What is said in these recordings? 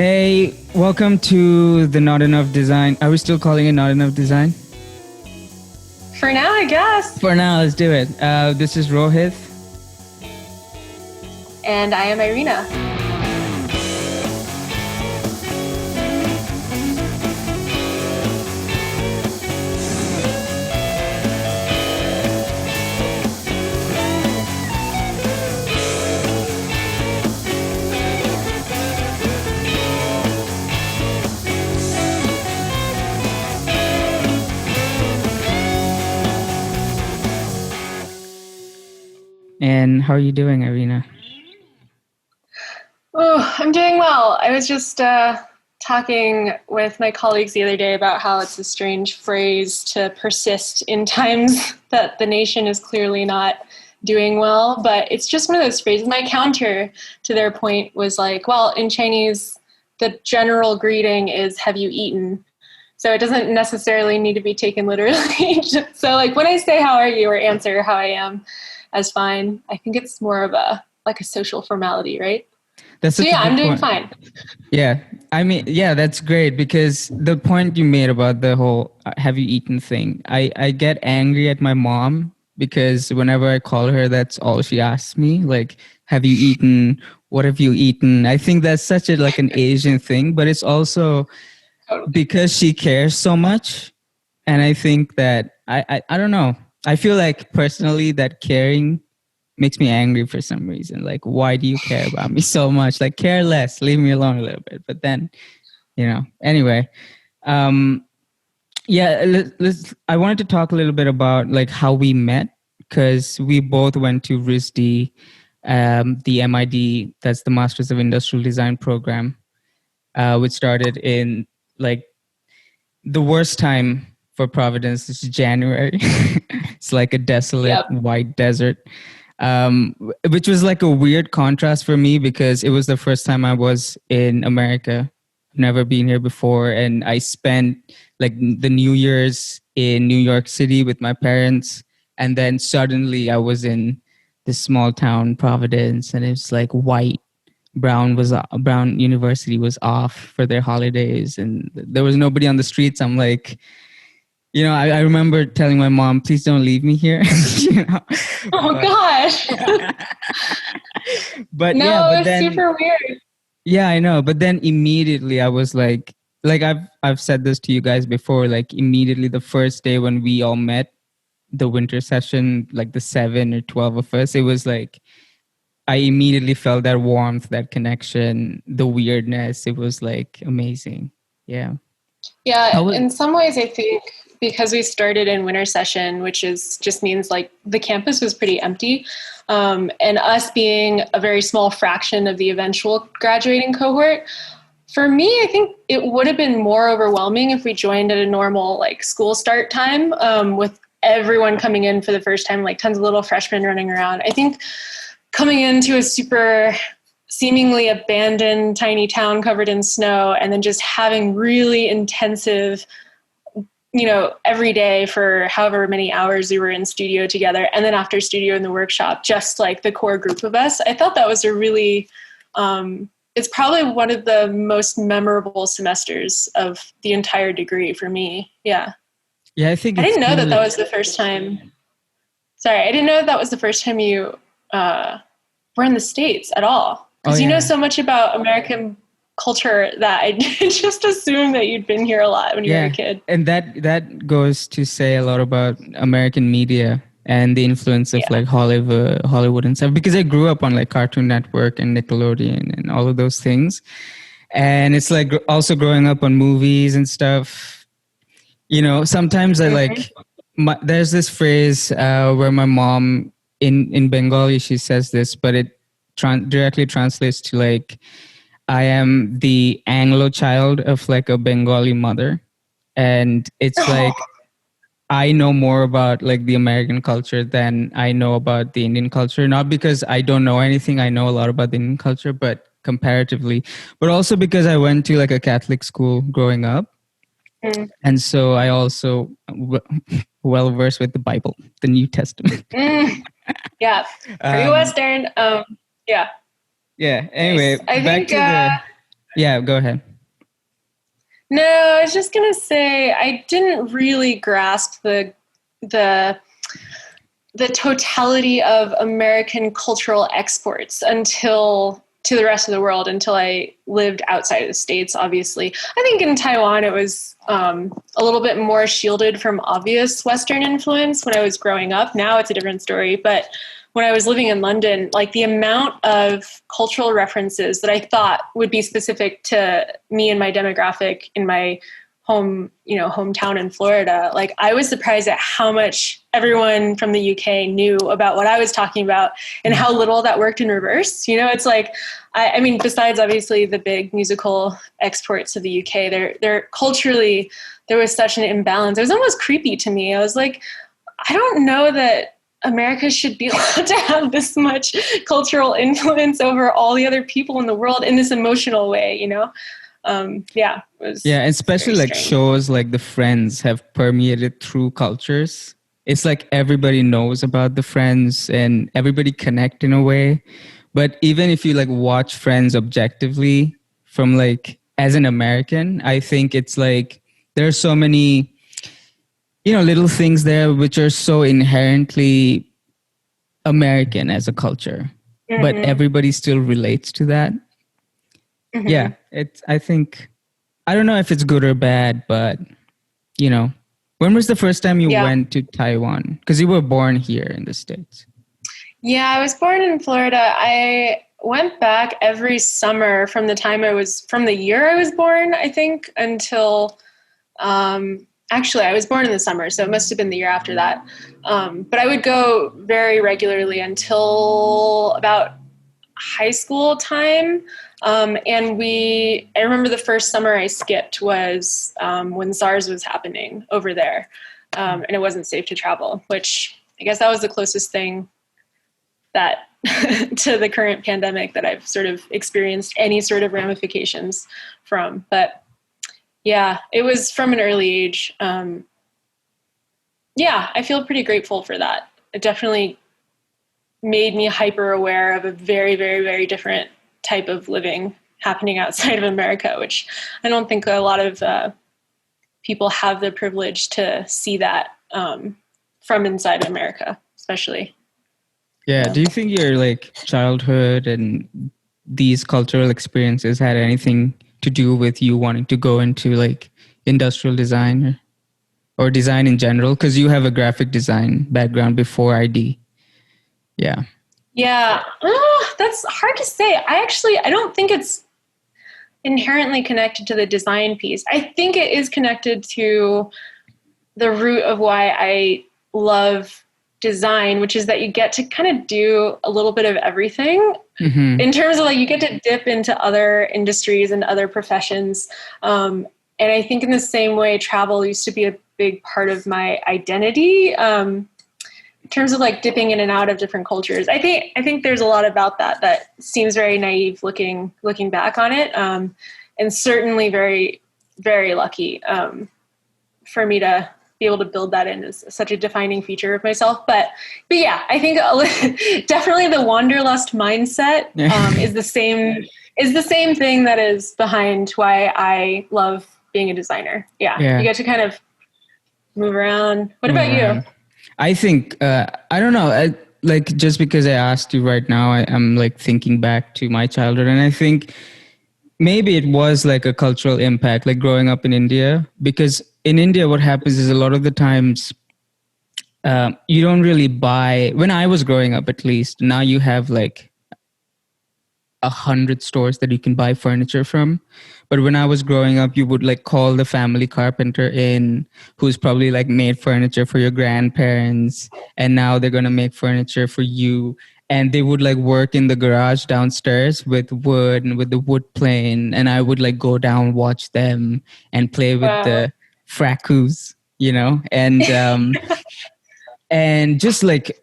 Hey, welcome to the Not Enough Design. Are we still calling it Not Enough Design? For now, I guess. For now, let's do it. This is Rohit. And I am Irina. And how are you doing, Irina? Oh, I'm doing well. I was just talking with my colleagues the other day about how it's a strange phrase to persist in times that the nation is clearly not doing well. But it's just one of those phrases. My counter to their point was like, well, in Chinese, the general greeting is, have you eaten? So it doesn't necessarily need to be taken literally. So like when I say how are you or answer how I am as fine, I think it's more of a social formality, right? I'm doing fine. Yeah. I mean, yeah, that's great because the point you made about the whole have you eaten thing, I get angry at my mom because whenever I call her, that's all she asks me. Like, have you eaten? What have you eaten? I think that's such an Asian thing, but it's also because she cares so much. And I think that, I don't know. I feel like personally that caring makes me angry for some reason. Like, why do you care about me so much? Like, care less, leave me alone a little bit. But then, anyway. I wanted to talk a little bit about like how we met because we both went to RISD, the MID, that's the Masters of Industrial Design program, which started in like the worst time for Providence is January. It's like a desolate white desert, which was like a weird contrast for me because it was the first time I was in America. Never been here before. And I spent like the New Year's in New York City with my parents. And then suddenly I was in this small town, Providence, and it's like white. Brown University was off for their holidays and there was nobody on the streets. I'm like, I remember telling my mom, please don't leave me here. Gosh. But it's super weird. Yeah, I know. But then immediately I was like I've said this to you guys before, like immediately the first day when we all met, the winter session, like the 7 or 12 of us, it was like, I immediately felt that warmth, that connection, the weirdness. It was like amazing. Yeah. Yeah. In some ways, I think because we started in winter session, which just means like the campus was pretty empty. And us being a very small fraction of the eventual graduating cohort, for me, I think it would have been more overwhelming if we joined at a normal like school start time with everyone coming in for the first time, like tons of little freshmen running around. I think coming into a super seemingly abandoned tiny town covered in snow and then just having really intensive, every day for however many hours we were in studio together. And then after studio in the workshop, just like the core group of us, I thought that was a really, it's probably one of the most memorable semesters of the entire degree for me. Yeah. Yeah, I think I didn't know that was the first time. Sorry, I didn't know that was the first time you were in the States at all. Because you know so much about American culture that I just assumed that you'd been here a lot when you were a kid. And that goes to say a lot about American media and the influence of like Hollywood and stuff. Because I grew up on like Cartoon Network and Nickelodeon and all of those things. And it's like also growing up on movies and stuff. Sometimes I like, there's this phrase where my mom in Bengali, she says this, but it directly translates to like, I am the Anglo child of like a Bengali mother. And it's like, I know more about like the American culture than I know about the Indian culture. Not because I don't know anything. I know a lot about the Indian culture, but comparatively, but also because I went to like a Catholic school growing up. And so I also well versed with the Bible, the New Testament. Yeah, pretty Western. Yeah. Yeah. Anyway, I think Yeah, go ahead. No, I was just going to say I didn't really grasp the totality of American cultural exports until to the rest of the world until I lived outside of the States, obviously. I think in Taiwan it was a little bit more shielded from obvious Western influence when I was growing up. Now it's a different story. But when I was living in London, like the amount of cultural references that I thought would be specific to me and my demographic in my hometown in Florida, like I was surprised at how much everyone from the UK knew about what I was talking about and how little that worked in reverse. It's like, I mean, besides obviously the big musical exports of the UK, they're culturally, there was such an imbalance. It was almost creepy to me. I was like, I don't know that America should be allowed to have this much cultural influence over all the other people in the world in this emotional way, Yeah, especially like strange. shows like The Friends have permeated through cultures. It's like everybody knows about the Friends and everybody connect in a way. But even if you like watch Friends objectively from like as an American, I think it's like there's so many little things there which are so inherently American as a culture, but everybody still relates to that. Yeah, I think I don't know if it's good or bad, but when was the first time you went to Taiwan? Because you were born here in the States. Yeah, I was born in Florida. I went back every summer from the year I was born, I think, until, actually I was born in the summer, so it must have been the year after that. But I would go very regularly until about high school time. And I remember the first summer I skipped was when SARS was happening over there. And it wasn't safe to travel, which I guess that was the closest thing that to the current pandemic that I've sort of experienced any sort of ramifications from. But yeah, it was from an early age. Yeah, I feel pretty grateful for that. It definitely made me hyper aware of a very, very, very different type of living happening outside of America, which I don't think a lot of people have the privilege to see that from inside of America, especially. Yeah. Do you think your like childhood and these cultural experiences had anything to do with you wanting to go into like industrial design or design in general? Because you have a graphic design background before ID. Yeah. Yeah. That's hard to say. I don't think it's inherently connected to the design piece. I think it is connected to the root of why I love design, which is that you get to kind of do a little bit of everything in terms of like you get to dip into other industries and other professions. And I think in the same way, travel used to be a big part of my identity. In terms of like dipping in and out of different cultures, I think there's a lot about that seems very naive looking back on it, and certainly very, very lucky for me to be able to build that in as such a defining feature of myself. But yeah, I think definitely the wanderlust mindset is the same thing that is behind why I love being a designer. Yeah. You get to kind of move around. What about you? I think, I don't know, like just because I asked you right now, I'm like thinking back to my childhood, and I think maybe it was like a cultural impact, like growing up in India, because in India, what happens is a lot of the times you don't really buy, when I was growing up at least, now you have like 100 stores that you can buy furniture from. But when I was growing up, you would like call the family carpenter in, who's probably like made furniture for your grandparents, and now they're going to make furniture for you. And they would like work in the garage downstairs with wood and with the wood plane. And I would like go down, watch them and play with the fracus, and just like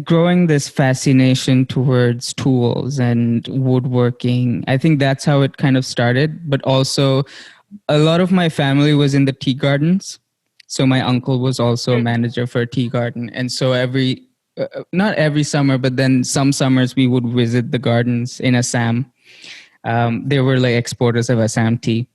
growing this fascination towards tools and woodworking. I think that's how it kind of started. But also a lot of my family was in the tea gardens. So my uncle was also a manager for a tea garden. And so not every summer, but then some summers we would visit the gardens in Assam. They were like exporters of SMT.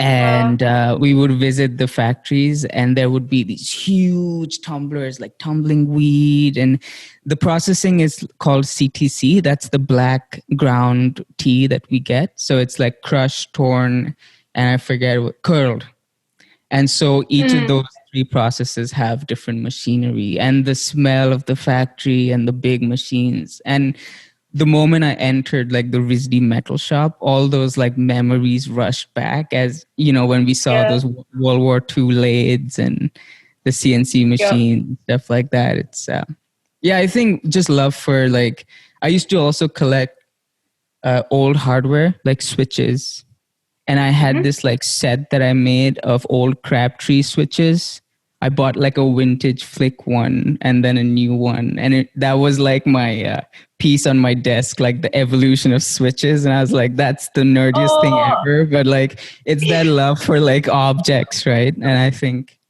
And we would visit the factories, and there would be these huge tumblers, like tumbling weed. And the processing is called CTC. That's the black ground tea that we get. So it's like crushed, torn, and I forget what, curled. And so each of those three processes have different machinery and the smell of the factory and the big machines. And the moment I entered like the RISD metal shop, all those like memories rushed back, as you know, when we saw those World War II lathes and the CNC machine, stuff like that. It's I think just love for like, I used to also collect old hardware like switches, and I had this like set that I made of old Crabtree switches. I bought like a vintage flick one and then a new one. And that was like my piece on my desk, like the evolution of switches. And I was like, that's the nerdiest thing ever. But like, it's that love for like objects, right? And I think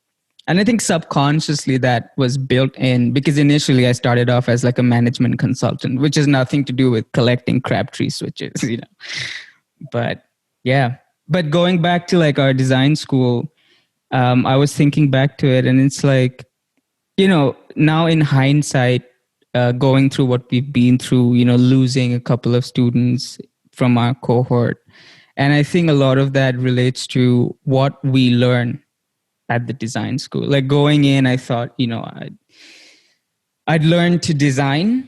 subconsciously that was built in, because initially I started off as like a management consultant, which has nothing to do with collecting Crabtree switches, you know. But yeah. But going back to like our design school, I was thinking back to it, and it's like, you know, now in hindsight, going through what we've been through, you know, losing a couple of students from our cohort. And I think a lot of that relates to what we learn at the design school. Like going in, I thought, you know, I'd learn to design,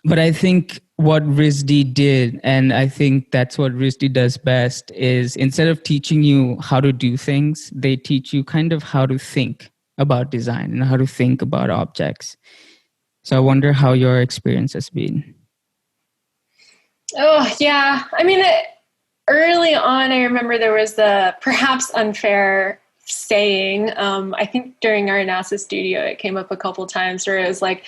but I think what RISD did, and I think that's what RISD does best, is instead of teaching you how to do things, they teach you kind of how to think about design and how to think about objects. So I wonder how your experience has been. Oh, yeah. I mean, early on, I remember there was the perhaps unfair saying, I think during our NASA studio, it came up a couple times where it was like,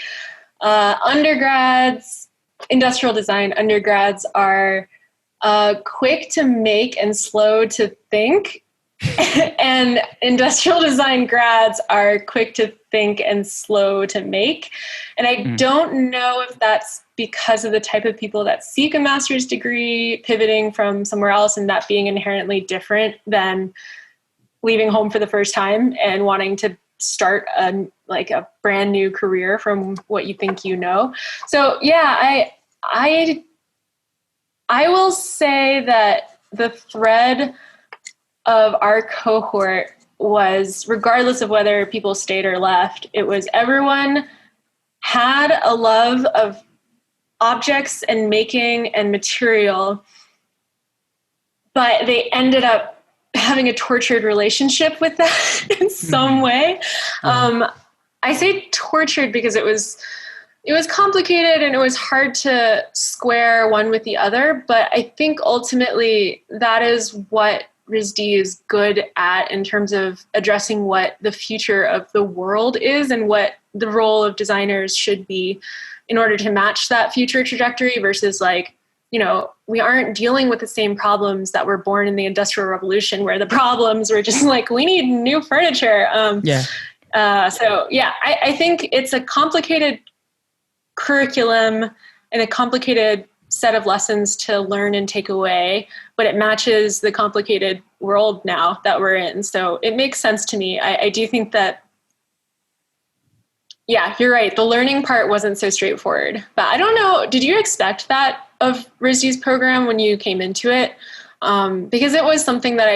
undergrads, industrial design undergrads are quick to make and slow to think. And industrial design grads are quick to think and slow to make. And I don't know if that's because of the type of people that seek a master's degree, pivoting from somewhere else, and that being inherently different than leaving home for the first time and wanting to start a brand new career from what you think you know. So yeah, I will say that the thread of our cohort was, regardless of whether people stayed or left, it was everyone had a love of objects and making and material, but they ended up having a tortured relationship with that in some way. I say tortured because it was complicated and it was hard to square one with the other. But I think ultimately that is what RISD is good at in terms of addressing what the future of the world is and what the role of designers should be in order to match that future trajectory versus like, you know, we aren't dealing with the same problems that were born in the Industrial Revolution, where the problems were just like, we need new furniture. I think it's a complicated curriculum and a complicated set of lessons to learn and take away, but it matches the complicated world now that we're in. So it makes sense to me. I do think that, yeah, you're right. The learning part wasn't so straightforward, but I don't know. Did you expect that of RISD's program when you came into it? Because it was something that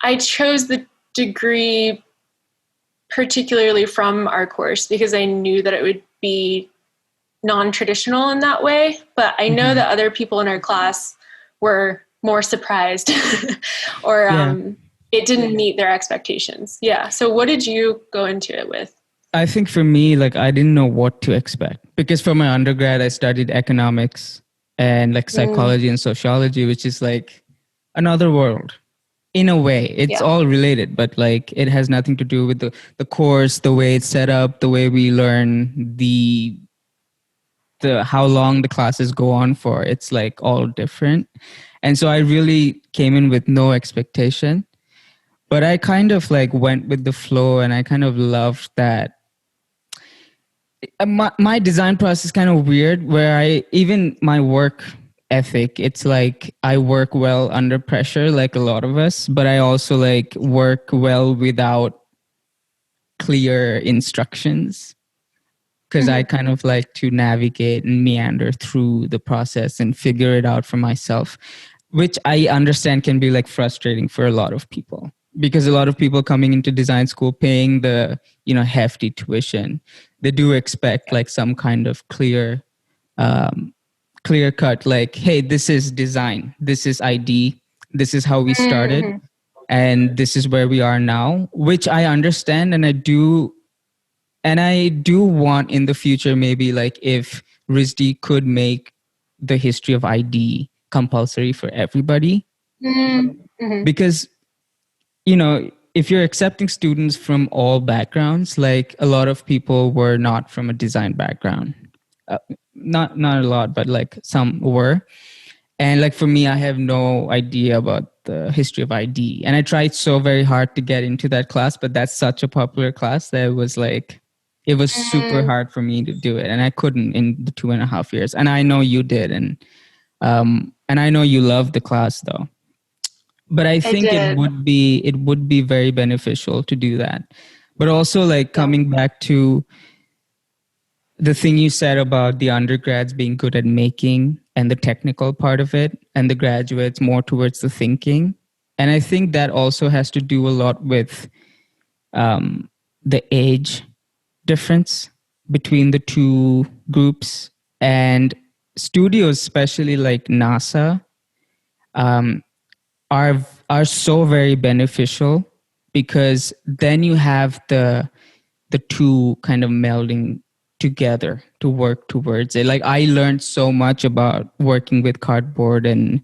I chose the degree particularly from our course because I knew that it would be non-traditional in that way. But I know that other people in our class were more surprised or it didn't meet their expectations. Yeah. So what did you go into it with? I think for me, like, I didn't know what to expect because for my undergrad, I studied economics and like psychology and sociology, which is like another world in a way. It's all related, but like it has nothing to do with the course, the way it's set up, the way we learn, the how long the classes go on for. It's like all different. And so I really came in with no expectation, but I kind of like went with the flow and I kind of loved that. My design process is kind of weird where even my work ethic. It's like I work well under pressure, like a lot of us, but I also like work well without clear instructions, because I kind of like to navigate and meander through the process and figure it out for myself, which I understand can be like frustrating for a lot of people, because a lot of people coming into design school paying the, you know, hefty tuition, they do expect like some kind of clear cut, like, hey, this is design, this is ID, this is how we started, and this is where we are now, which I understand. And I do want in the future, maybe like if RISD could make the history of ID compulsory for everybody. Because, you know, if you're accepting students from all backgrounds, like a lot of people were not from a design background. Not a lot, but like some were. And like for me, I have no idea about the history of ID. And I tried so very hard to get into that class, but that's such a popular class that it was like, it was super hard for me to do it. And I couldn't in the 2.5 years. And I know you did. And I know you loved the class though. But I think it would be very beneficial to do that. But also like coming back to the thing you said about the undergrads being good at making and the technical part of it, and the graduates more towards the thinking. And I think that also has to do a lot with the age difference between the two groups. And studios, especially like NASA, are so very beneficial, because then you have the two kind of melding together to work towards it. Like I learned so much about working with cardboard and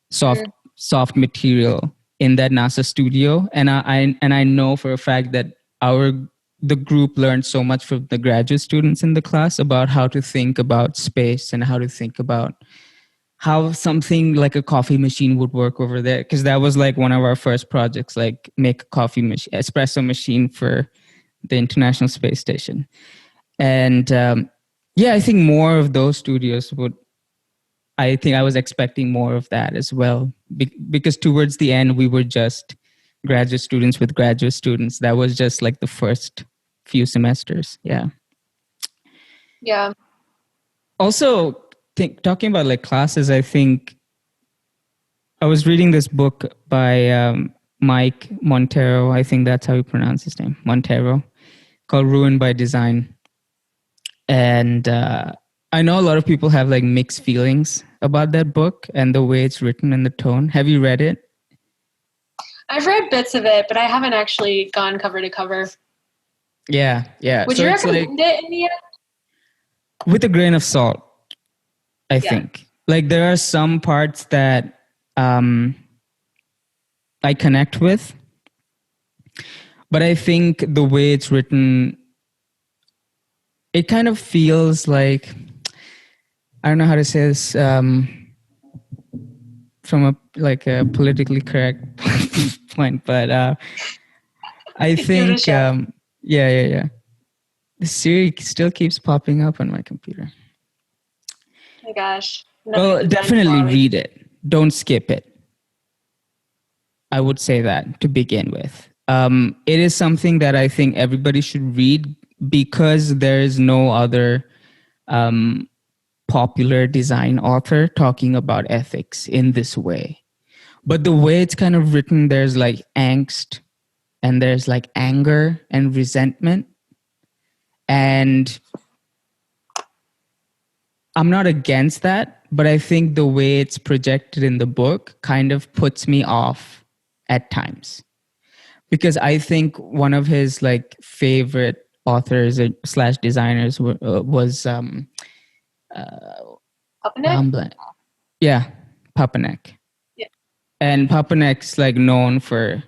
soft material in that NASA studio, and I know for a fact that the group learned so much from the graduate students in the class about how to think about space and how to think about how something like a coffee machine would work over there. Because that was like one of our first projects, like make a coffee machine, espresso machine for the International Space Station. And I think more of those studios I think I was expecting more of that as well. Because towards the end, we were just graduate students with graduate students. That was just like the first few semesters. Yeah. Yeah. Also, talking about like classes, I think I was reading this book by Mike Montero. I think that's how you pronounce his name, Montero, called Ruined by Design. And I know a lot of people have like mixed feelings about that book and the way it's written and the tone. Have you read it? I've read bits of it, but I haven't actually gone cover to cover. Yeah. Would you recommend it in the end? With a grain of salt, I think. Like there are some parts that I connect with, but I think the way it's written, it kind of feels like, I don't know how to say this from a politically correct point, but I think yeah. The Siri still keeps popping up on my computer. Oh my gosh. Well, definitely read it. Don't skip it. I would say that to begin with. It is something that I think everybody should read, because there is no other popular design author talking about ethics in this way. But the way it's kind of written, there's like angst and there's like anger and resentment. And I'm not against that, but I think the way it's projected in the book kind of puts me off at times. Because I think one of his like favorite authors / designers was Papanek? Yeah, Papanek. Yeah. And Papanek's like known for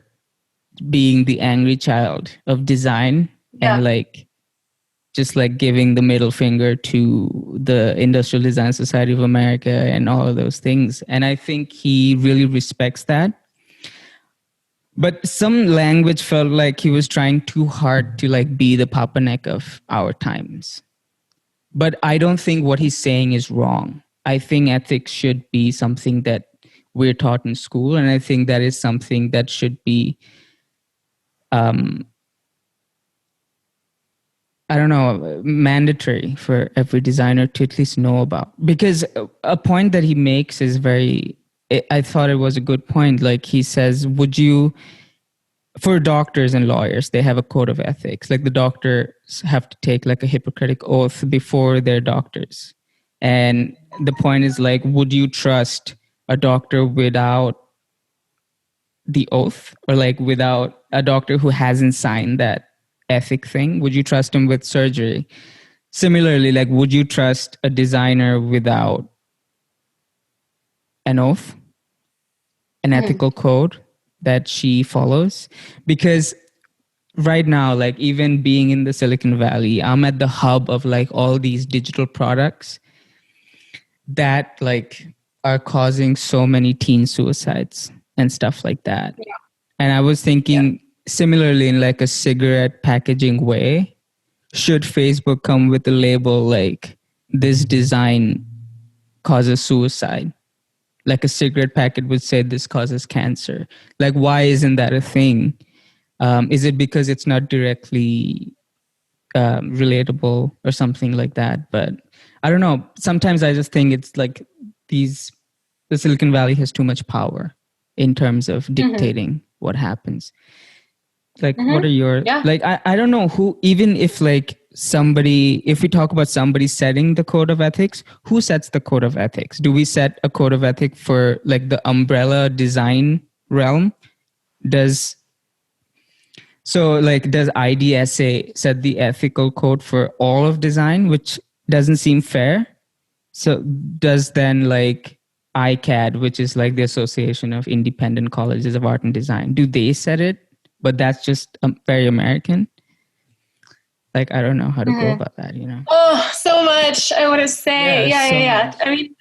being the angry child of design and like just like giving the middle finger to the Industrial Design Society of America and all of those things. And I think he really respects that. But some language felt like he was trying too hard to like be the Papanek of our times. But I don't think what he's saying is wrong. I think ethics should be something that we're taught in school, and I think that is something that should be I don't know, mandatory for every designer to at least know about. Because a point that he makes is I thought it was a good point. Like he says, for doctors and lawyers, they have a code of ethics. Like the doctors have to take like a Hippocratic oath before they're doctors. And the point is like, would you trust a doctor without the oath, or like without a doctor who hasn't signed that ethic thing? Would you trust him with surgery? Similarly, like, would you trust a designer without an oath, an ethical code that she follows? Because right now, like even being in the Silicon Valley, I'm at the hub of like all these digital products that like are causing so many teen suicides and stuff like that. Yeah. And I was thinking similarly in like a cigarette packaging way, should Facebook come with a label like this design causes suicide? Like a cigarette packet would say this causes cancer. Like, why isn't that a thing? Is it because it's not directly relatable or something like that? But I don't know. Sometimes I just think it's like the Silicon Valley has too much power in terms of dictating what happens. Like, what are your, like, I don't know who, even if like if we talk about somebody setting the code of ethics, who sets the code of ethics? Do we set a code of ethics for like the umbrella design realm? Does IDSA set the ethical code for all of design, which doesn't seem fair? So does then like ICAD, which is like the Association of Independent Colleges of Art and Design, do they set it? But that's just very American. Like, I don't know how to go about that, you know? Oh, so much I want to say. Yeah. I mean,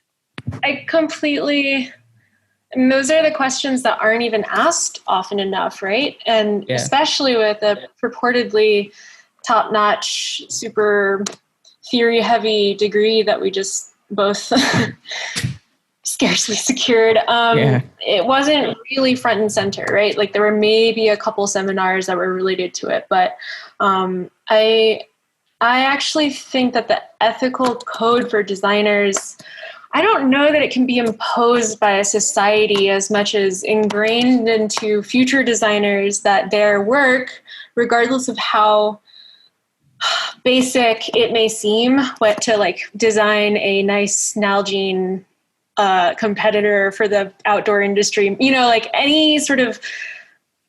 those are the questions that aren't even asked often enough, right? And especially with a purportedly top-notch, super theory-heavy degree that we just both scarcely secured. It wasn't really front and center, right? Like there were maybe a couple seminars that were related to it, but I actually think that the ethical code for designers, I don't know that it can be imposed by a society as much as ingrained into future designers, that their work, regardless of how basic it may seem, what to like design a nice Nalgene competitor for the outdoor industry, you know, like any sort of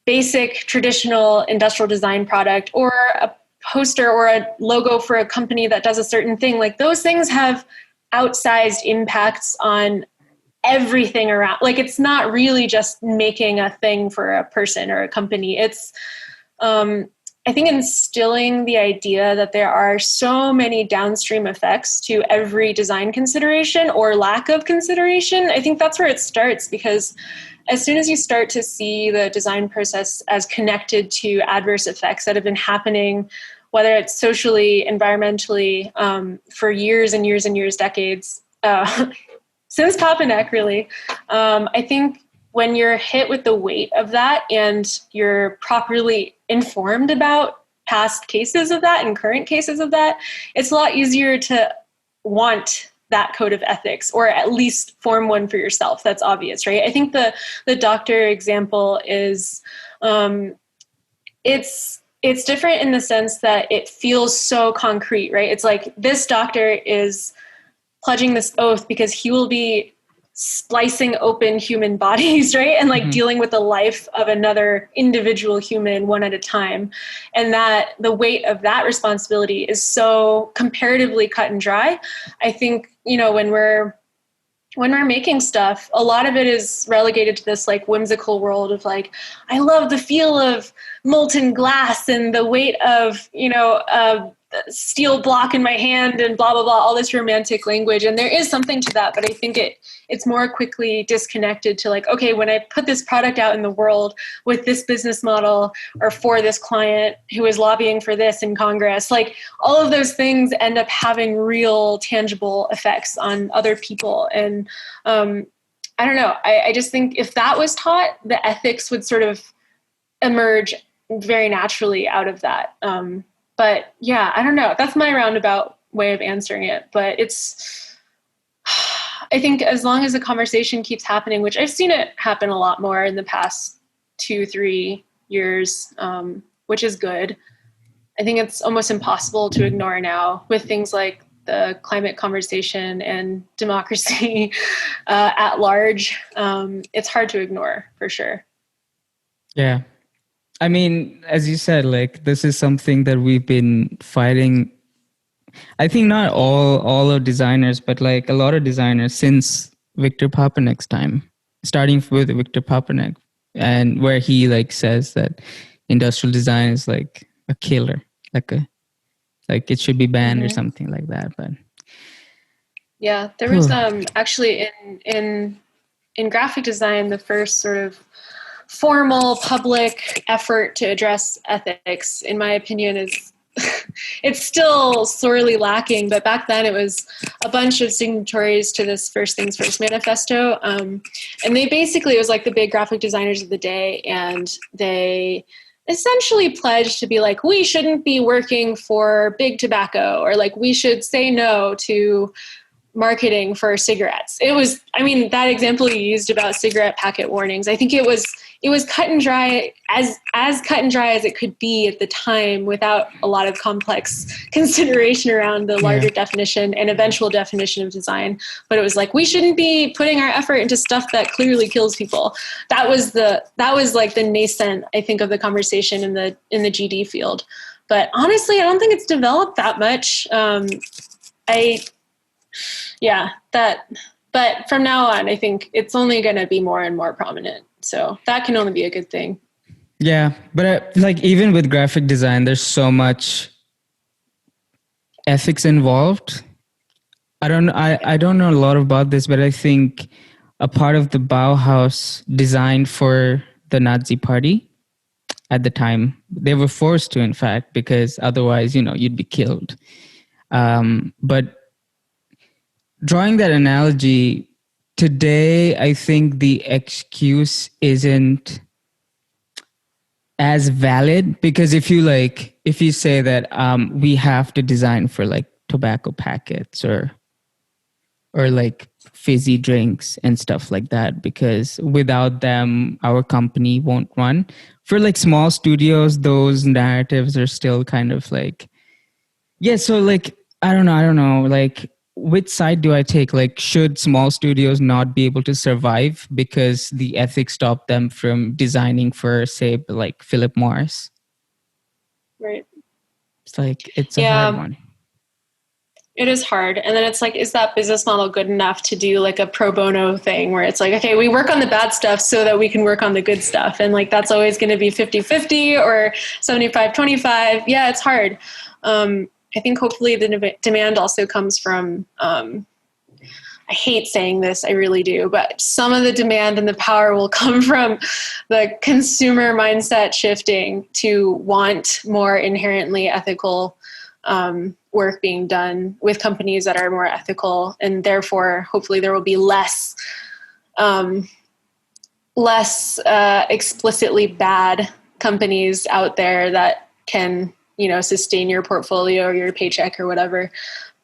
basic traditional industrial design product or a poster or a logo for a company that does a certain thing, like those things have outsized impacts on everything around. Like it's not really just making a thing for a person or a company. It's I think instilling the idea that there are so many downstream effects to every design consideration or lack of consideration. I think that's where it starts, because as soon as you start to see the design process as connected to adverse effects that have been happening, whether it's socially, environmentally, for years and years and years, decades, since Papanek really, I think when you're hit with the weight of that and you're properly informed about past cases of that and current cases of that, it's a lot easier to want that code of ethics, or at least form one for yourself. That's obvious, right? I think the doctor example is, it's different in the sense that it feels so concrete, right? It's like this doctor is pledging this oath because he will be splicing open human bodies, right? And like dealing with the life of another individual human one at a time. And that the weight of that responsibility is so comparatively cut and dry. I think, you know, when we're making stuff, a lot of it is relegated to this like whimsical world of like, I love the feel of molten glass and the weight of, you know, steel block in my hand and blah, blah, blah, all this romantic language. And there is something to that, but I think it's more quickly disconnected to like, okay, when I put this product out in the world with this business model or for this client who is lobbying for this in Congress, like all of those things end up having real tangible effects on other people. And I don't know, I just think if that was taught, the ethics would sort of emerge very naturally out of that. But yeah, I don't know. That's my roundabout way of answering it. But I think as long as the conversation keeps happening, which I've seen it happen a lot more in the past 2-3 years, which is good. I think it's almost impossible to ignore now with things like the climate conversation and democracy at large. It's hard to ignore for sure. Yeah. I mean, as you said, like this is something that we've been fighting. I think not all of designers, but like a lot of designers since Victor Papanik's time, starting with Victor Papanik, and where he like says that industrial design is like a killer, like it should be banned or something like that. But yeah, there was actually in graphic design, the first sort of formal public effort to address ethics, in my opinion, is it's still sorely lacking. But back then it was a bunch of signatories to this First Things First manifesto. And they basically, it was like the big graphic designers of the day. And they essentially pledged to be like, we shouldn't be working for big tobacco, or like we should say no to marketing for cigarettes. It was, I mean, that example you used about cigarette packet warnings, I think it was cut and dry, as cut and dry as it could be at the time, without a lot of complex consideration around the larger definition and eventual definition of design. But it was like, we shouldn't be putting our effort into stuff that clearly kills people. That was like the nascent, I think, of the conversation in the GD field. But honestly, I don't think it's developed that much. But from now on, I think it's only going to be more and more prominent. So that can only be a good thing. Yeah. But like even with graphic design, there's so much ethics involved. I don't know a lot about this, but I think a part of the Bauhaus designed for the Nazi party at the time, they were forced to, in fact, because otherwise, you'd be killed. But drawing that analogy, today, I think the excuse isn't as valid, because if you say that we have to design for like tobacco packets or like fizzy drinks and stuff like that, because without them, our company won't run. For like small studios, those narratives are still kind of like, yeah. So like, I don't know, like, which side do I take? Like, should small studios not be able to survive because the ethics stop them from designing for, say, like Philip Morris? Right. It's like, it's a hard one. It is hard. And then it's like, is that business model good enough to do like a pro bono thing where it's like, okay, we work on the bad stuff so that we can work on the good stuff. And like, that's always going to be 50-50 or 75-25. Yeah, it's hard. I think hopefully the demand also comes from, I hate saying this, I really do, but some of the demand and the power will come from the consumer mindset shifting to want more inherently ethical work being done with companies that are more ethical. And therefore, hopefully there will be less explicitly bad companies out there that can sustain your portfolio or your paycheck or whatever.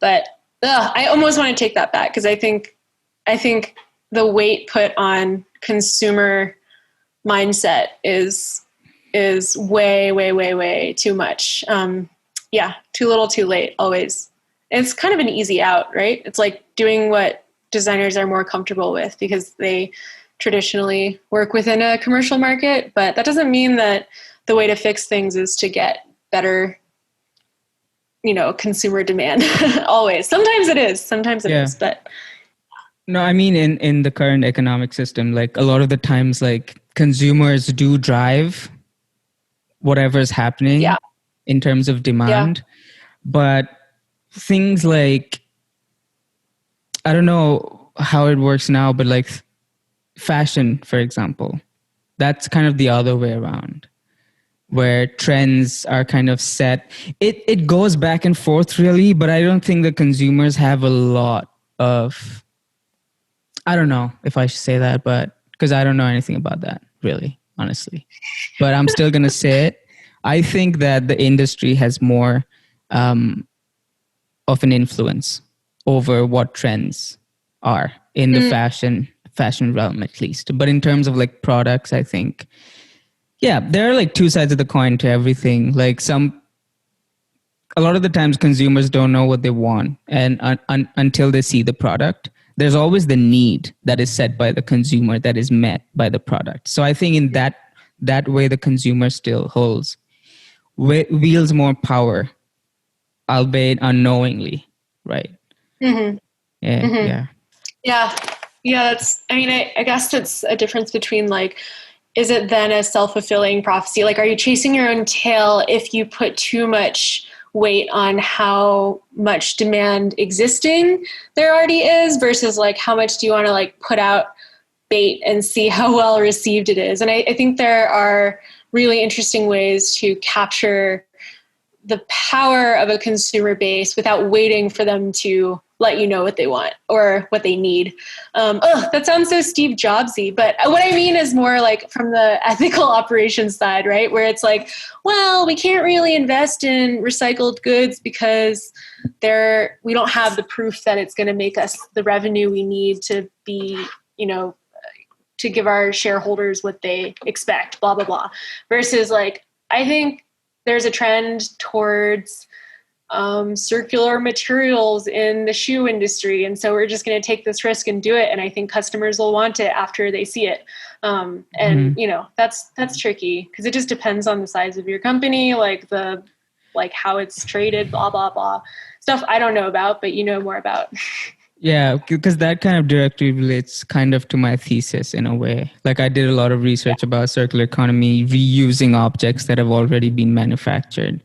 But I almost want to take that back, because I think the weight put on consumer mindset is way, way, way, way too much. Too little, too late, always. It's kind of an easy out, right? It's like doing what designers are more comfortable with because they traditionally work within a commercial market, but that doesn't mean that the way to fix things is to get better, consumer demand always. Sometimes it is, but no, I mean, in the current economic system, like a lot of the times, like consumers do drive whatever's happening in terms of demand. But things like, I don't know how it works now, but like fashion, for example, that's kind of the other way around, where trends are kind of set. It goes back and forth really, but I don't think the consumers have a lot of, I don't know if I should say that, but because I don't know anything about that really, honestly. But I'm still going to say it. I think that the industry has more of an influence over what trends are in the fashion realm, at least. But in terms of like products, I think, yeah, there are like two sides of the coin to everything. Like a lot of the times consumers don't know what they want, and until they see the product, there's always the need that is set by the consumer that is met by the product. So I think in that way, the consumer still wields more power, albeit unknowingly, right? Mm-hmm. Yeah, mm-hmm. yeah. That's, I mean, I guess it's a difference between like, is it then a self-fulfilling prophecy? Like, are you chasing your own tail if you put too much weight on how much demand existing there already is versus like how much do you want to like put out bait and see how well received it is? And I think there are really interesting ways to capture the power of a consumer base without waiting for them to let you know what they want or what they need. That sounds so Steve Jobsy, but what I mean is more like from the ethical operations side, right? Where it's like, well, we can't really invest in recycled goods because we don't have the proof that it's going to make us the revenue we need to be, to give our shareholders what they expect, blah, blah, blah. Versus like, I think there's a trend towards circular materials in the shoe industry. And so we're just going to take this risk and do it. And I think customers will want it after they see it. That's tricky because it just depends on the size of your company, like how it's traded, blah, blah, blah. Stuff I don't know about, but you know more about. Yeah, because that kind of directly relates kind of to my thesis in a way. Like I did a lot of research about circular economy, reusing objects that have already been manufactured.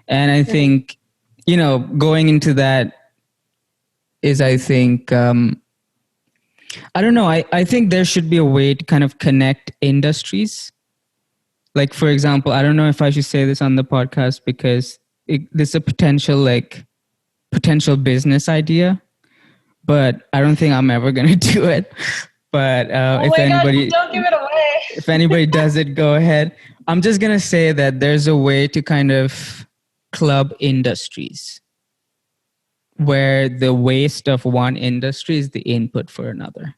And I think, going into that is, I think, I don't know, I think there should be a way to kind of connect industries. Like, for example, I don't know if I should say this on the podcast because there's a potential business idea, but I don't think I'm ever going to do it. But if anybody, don't give it away. If anybody does it, go ahead. I'm just going to say that there's a way to kind of club industries where the waste of one industry is the input for another.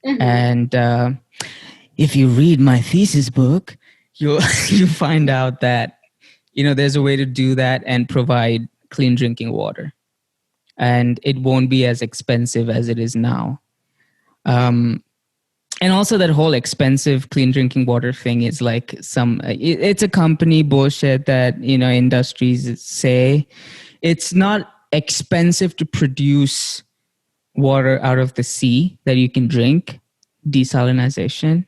Mm-hmm. And if you read my thesis book, you find out that, there's a way to do that and provide clean drinking water. And it won't be as expensive as it is now. And also that whole expensive clean drinking water thing is like it's a company bullshit that, industries say. It's not expensive to produce water out of the sea that you can drink, desalination,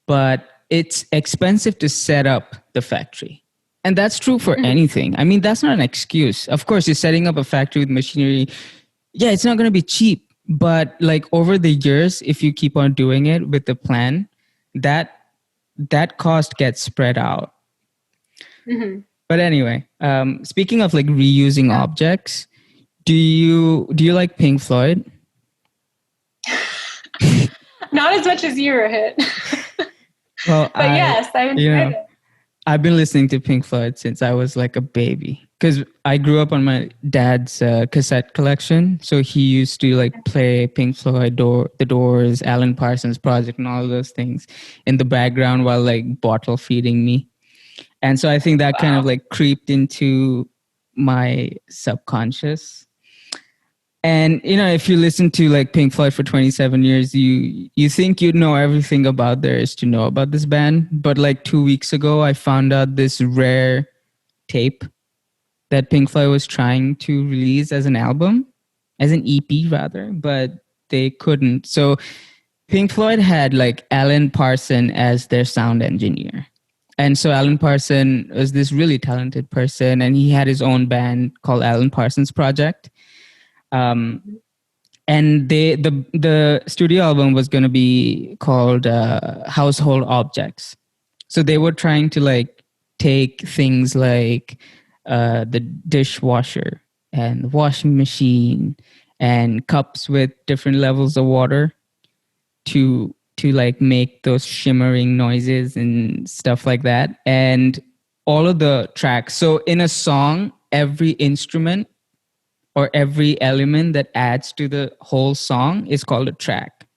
but it's expensive to set up the factory. And that's true for anything. I mean, that's not an excuse. Of course, you're setting up a factory with machinery. Yeah, it's not going to be cheap. But like over the years, if you keep on doing it with the plan, that cost gets spread out. Mm-hmm. But anyway, speaking of like reusing objects, do you like Pink Floyd? Not as much as you, Rohit. Well, but yes, I enjoyed it. I've been listening to Pink Floyd since I was like a baby. Because I grew up on my dad's cassette collection. So he used to like play Pink Floyd, The Doors, Alan Parsons Project and all those things in the background while like bottle feeding me. And so I think that kind of like creeped into my subconscious. And, if you listen to like Pink Floyd for 27 years, you think you'd know everything about there is to know about this band. But like 2 weeks ago, I found out this rare tape that Pink Floyd was trying to release as an album, as an EP rather, but they couldn't. So Pink Floyd had like Alan Parsons as their sound engineer. And so Alan Parsons was this really talented person, and he had his own band called Alan Parsons Project. And the studio album was going to be called Household Objects. So they were trying to like take things like the dishwasher and washing machine and cups with different levels of water to like make those shimmering noises and stuff like that. And all of the tracks. So in a song, every instrument or every element that adds to the whole song is called a track.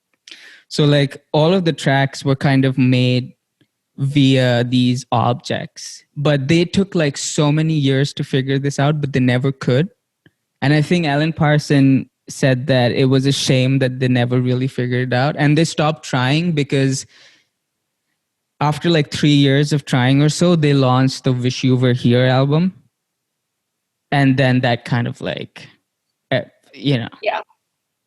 So like all of the tracks were kind of made via these objects, but they took like so many years to figure this out, but they never could. And I think Alan Parsons said that it was a shame that they never really figured it out, and they stopped trying because after like 3 years of trying or so, they launched the Wish You Were Here album. And then that kind of like, but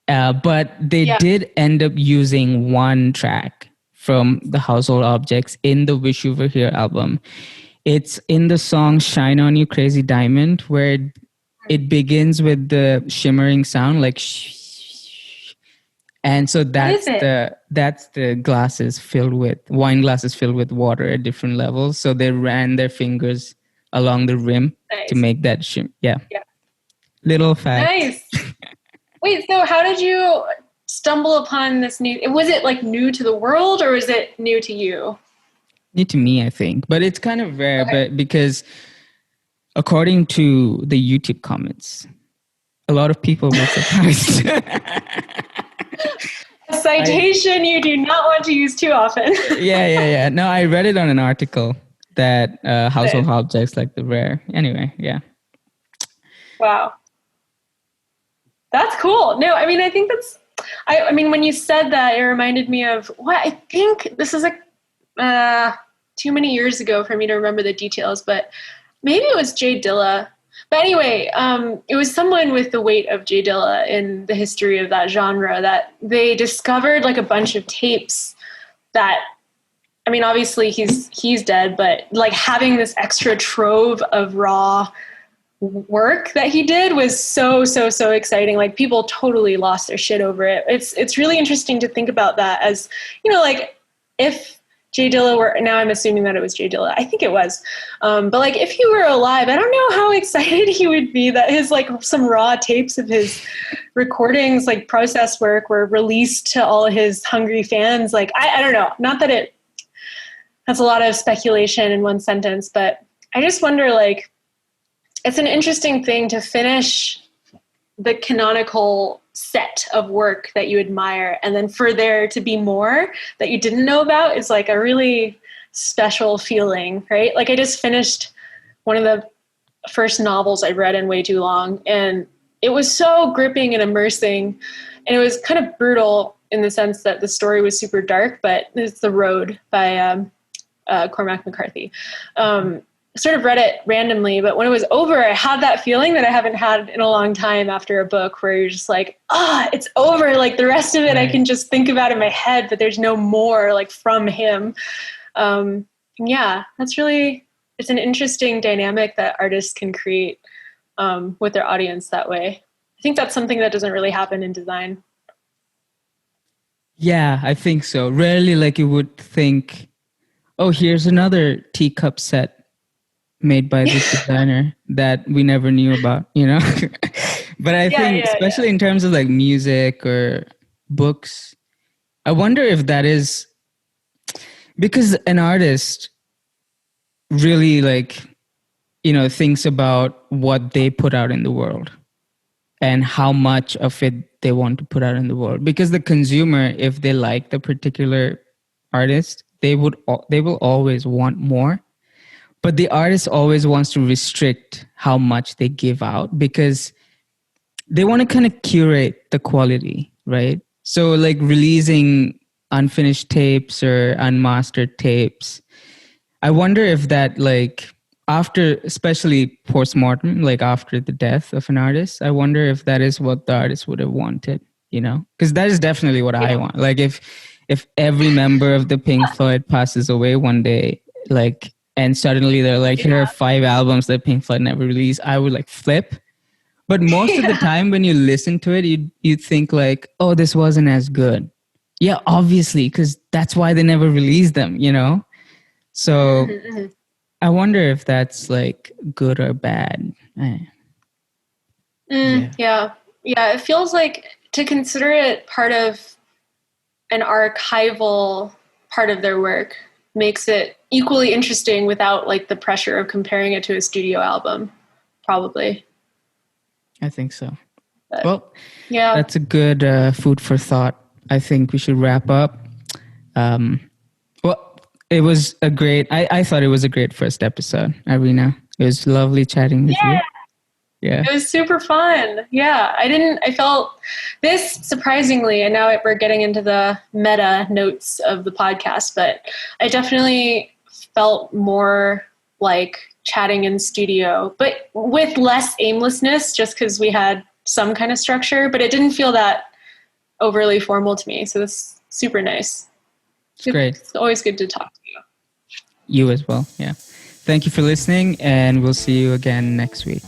they did end up using one track from the Household Objects in the Wish You Were Here album. It's in the song Shine On You Crazy Diamond, where it begins with the shimmering sound like shh. And so that's the glasses filled with wine glasses filled with water at different levels. So they ran their fingers along the rim to make that shim. Yeah. Little fact. Nice. Wait, so how did you stumble upon this new? Was it like new to the world, or was it new to you? New to me, I think, but it's kind of rare. Okay. But because according to the YouTube comments, a lot of people were surprised. A citation you do not want to use too often. Yeah. No, I read it on an article that household objects like the rare. Anyway, yeah. Wow. That's cool. No, I mean, I think that's, I mean, when you said that, it reminded me of what I think this is like too many years ago for me to remember the details, but maybe it was Jay Dilla. But anyway, it was someone with the weight of Jay Dilla in the history of that genre that they discovered like a bunch of tapes that, I mean, obviously he's dead, but like having this extra trove of raw work that he did was so exciting. Like people totally lost their shit over it. It's really interesting to think about that as, you know, like if Jay Dilla were, now I'm assuming that it was Jay Dilla. I think it was. But like if he were alive, I don't know how excited he would be that his like some raw tapes of his recordings, like process work, were released to all his hungry fans. Like, I don't know. Not that that's a lot of speculation in one sentence, but I just wonder, like, it's an interesting thing to finish the canonical set of work that you admire, and then for there to be more that you didn't know about is like a really special feeling, right? Like I just finished one of the first novels I read in way too long, and it was so gripping and immersing, and it was kind of brutal in the sense that the story was super dark, but it's The Rhode by Cormac McCarthy. Sort of read it randomly, but when it was over, I had that feeling that I haven't had in a long time after a book, where you're just like, it's over. Like the rest of it, I can just think about in my head, but there's no more like from him. Yeah, that's really, it's an interesting dynamic that artists can create with their audience that way. I think that's something that doesn't really happen in design. Yeah, I think so. Rarely like you would think, oh, here's another teacup set made by this designer that we never knew about, you know? But I think especially in terms of like music or books, I wonder if that is because an artist really like, you know, thinks about what they put out in the world and how much of it they want to put out in the world. Because the consumer, if they like the particular artist, they will always want more. But the artist always wants to restrict how much they give out because they want to kind of curate the quality, right? So like releasing unfinished tapes or unmastered tapes, I wonder if that like after, especially post-mortem, like after the death of an artist, I wonder if that is what the artist would have wanted, you know? Because that is definitely what I want. Like if every member of the Pink Floyd passes away one day, like and suddenly they're like, here are 5 albums that Pink Floyd never released, I would like flip. But most of the time when you listen to it, you think like, oh, this wasn't as good. Yeah, obviously, because that's why they never released them, you know? So I wonder if that's like good or bad. Yeah. It feels like to consider it part of an archival part of their work makes it equally interesting without like the pressure of comparing it to a studio album, probably. I think so. But, well, that's a good food for thought. I think we should wrap up. Well, it was a great, I thought it was a great first episode, Irina. It was lovely chatting with you. Yeah. It was super fun. Yeah. I felt this surprisingly, and now we're getting into the meta notes of the podcast, but I definitely felt more like chatting in studio, but with less aimlessness, just because we had some kind of structure, but it didn't feel that overly formal to me. So it's super nice. It's great. It's always good to talk to you. You as well. Yeah. Thank you for listening, and we'll see you again next week.